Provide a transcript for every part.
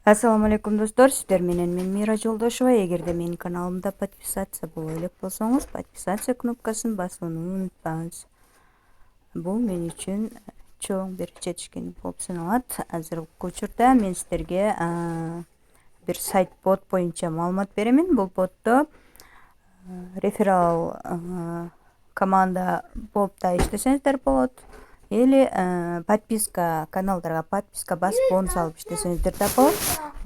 Ассаламу алейкум достор, сиздер менен мен Мира Жолдошева. Эгерде менин каналымда подписаться боло элек болсоңуз, подписация кнопкасын басууну унутпаңыз. Бул мен үчүн чоң бир жетишкендик болуп саналат. Азыркы учурда мен сиздерге бир сайт бот боюнча маалымат беремин. Бул ботто реферал команда болуп да иштесеңиздер болот. Или подписка каналдарга подписка басып бонус алып иштесеңиздер да болот.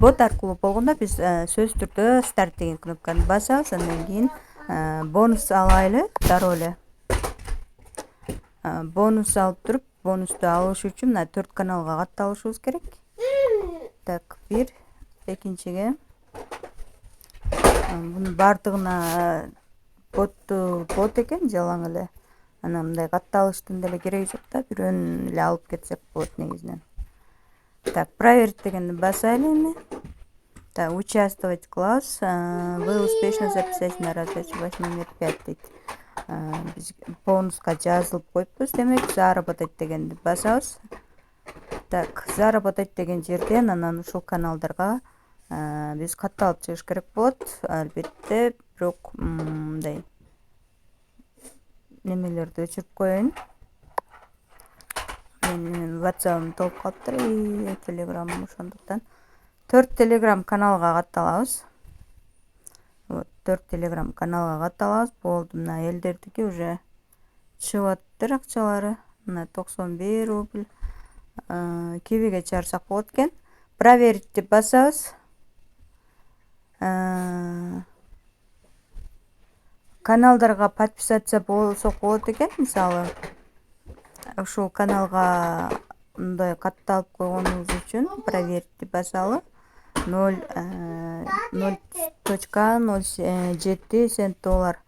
Бот аркылуу болгондо биз сөзсүз түрдө старт деген кнопканы басабыз, андан кийин бонус алайлы дароо эле. Бонус алып туруп, бонусту алыш үчүн мына 4 каналга катталышыбыз керек. Так, бир, экинчиге. Бунун бардыгына бот экен, жалаң эле. Анан мындай катталыштын деле кереги жок да, бирөөнүн эле алып кетсек болот негизинен. Так, проверить дегенди басайлы эми. Так, участвовать класс. Вы успешно записались на раздачу 8 номер 5 дейт. Биз бонуска жазылып койпуз, демек заработать дегенди басабыз. Так, заработать деген жерден анан ушул каналдарга биз катталып чыгыш керек болот. Албетте, бирок мындай немелерди өчүрүп коеюн. Менин WhatsApp'ым толуп калыптыр, Telegram ошондуктан 4 Telegram каналга катталабыз. Вот, 4 Telegram каналга катталабыз. Болду, мына элдердики уже чыгып аттыр акчалары. Мына 91 рубль. Кибиге чыгарсак болот экен. Проверить деп басабыз. Каналдарга подписаться болсок болот экен, мисалы. Ушул каналга мындай катталып койгонубуз үчүн проверить деп басалы. 0.07 цент доллар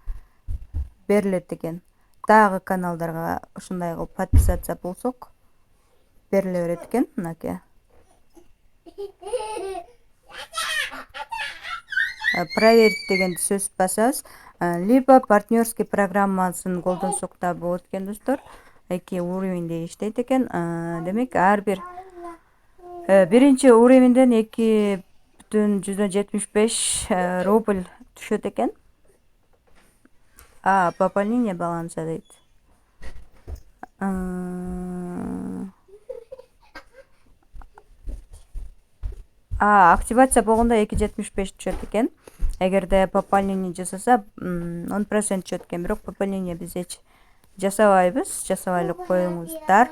берилет экен. Дагы каналдарга ушундай кылып подписаться болсок бериле берет экен, мынакей. Проверить дегенди сөз басабыз. Либо партнерский программасын колдонсок да болот экен достор. 2 уровеньде иштейт экен. Демек ар бир биринчи уровенден 2,75 рубль түшөт экен. Пополнение баланса дейт. Активация болгондо 2,75 түшөт экен. Эгерде пополнение жасаса 10% түшөт экен. Бирок пополнение биз эч жасабайбыз, жасабай эле коюңуздар.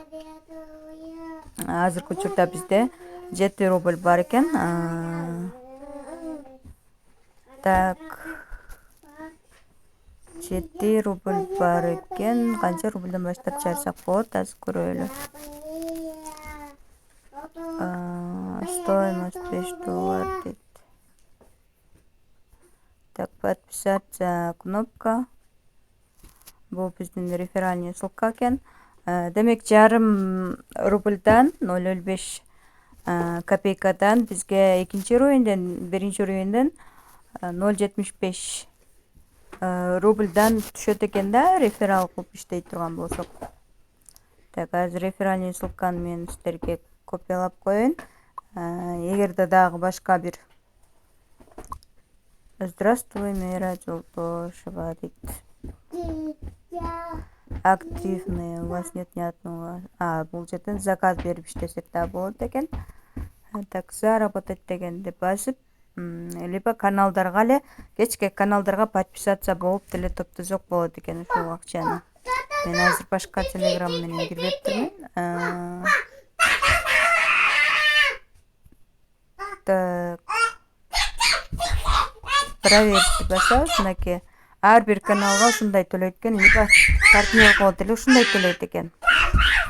Азыркы учурда бизде 7 рубль бар экен. Так, 7 рубль бар экен. Канча рубльден баштап чыгарсак болот, азыр көрөлү. Стоимость 5 доллар дейт. Так, подписаться кнопка. Бул биздин реферальный ссылка экен. Демек жарым рубльдан 0,05 копейкадан бизге экинчи уровенден, биринчи уровенден 0,75 рубльдан түшөт экен да, реферал кылып иштей турган болсок. Так, азыр реферальный ссылканы мен сиздерге копиялап коеюн. Эгерде дагы башка бир Здравствуй, Мира Жолдошева дейт. Активные, у вас нет ни одного. Бул жерден заказ берип иштесек да болот экен. Так, заработать дегенди басып, либо каналдарга эле, кечке каналдарга подписаться болуп деле топтосок болот экен ушул акчаны. Мен азыр башка Telegram менен кирбептирмин. Так, проверить басабыз, мынакей. Ар бир каналга ушундай төлөйт экен, либо партнер болот эле ушундай төлөйт экен.